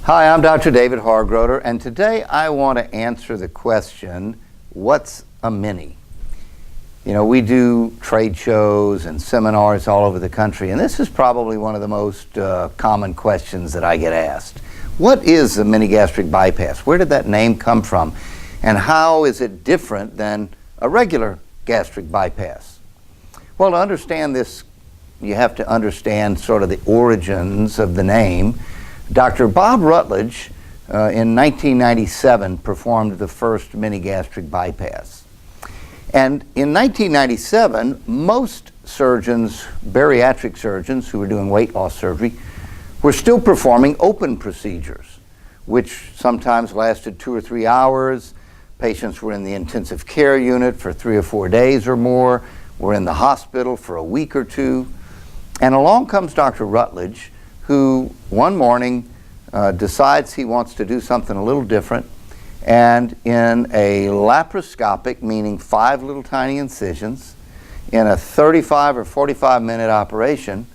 Hi, I'm Dr. David Hargroder, and today I want to answer the question, what's a mini? You know, we do trade shows and seminars all over the country, and this is probably one of the most common questions that I get asked. What is a mini-gastric bypass? Where did that name come from? And how is it different than a regular gastric bypass? Well, to understand this, you have to understand sort of the origins of the name. Dr. Bob Rutledge in 1997 performed the first mini-gastric bypass. And in 1997, most surgeons, bariatric surgeons who were doing weight loss surgery, were still performing open procedures, which sometimes lasted 2 or 3 hours. Patients were in the intensive care unit for 3 or 4 days or more, were in the hospital for a week or two. And along comes Dr. Rutledge, who one morning decides he wants to do something a little different, and in a laparoscopic, meaning 5 little tiny incisions, in a 35 or 45 minute operation,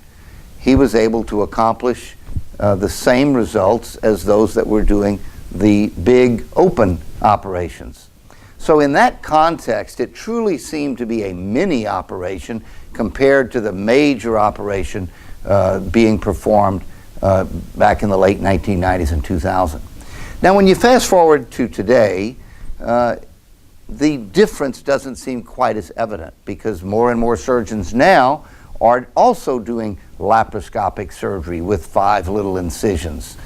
he was able to accomplish the same results as those that were doing the big open operations. So in that context, it truly seemed to be a mini operation compared to the major operation being performed back in the late 1990s and 2000. Now, when you fast forward to today, the difference doesn't seem quite as evident because more and more surgeons now are also doing laparoscopic surgery with 5 little incisions.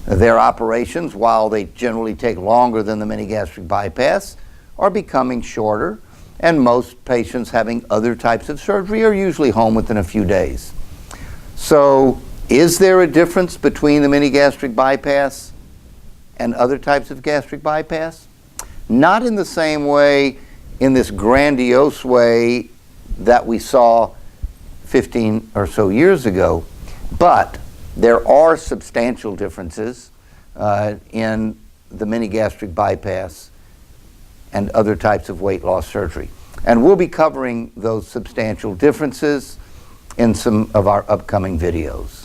Their operations, while they generally take longer than the mini-gastric bypass, are becoming shorter, and most patients having other types of surgery are usually home within a few days. So, is there a difference between the mini-gastric bypass and other types of gastric bypass? Not in the same way, in this grandiose way that we saw 15 or so years ago, but there are substantial differences in the mini-gastric bypass and other types of weight loss surgery. And we'll be covering those substantial differences in some of our upcoming videos.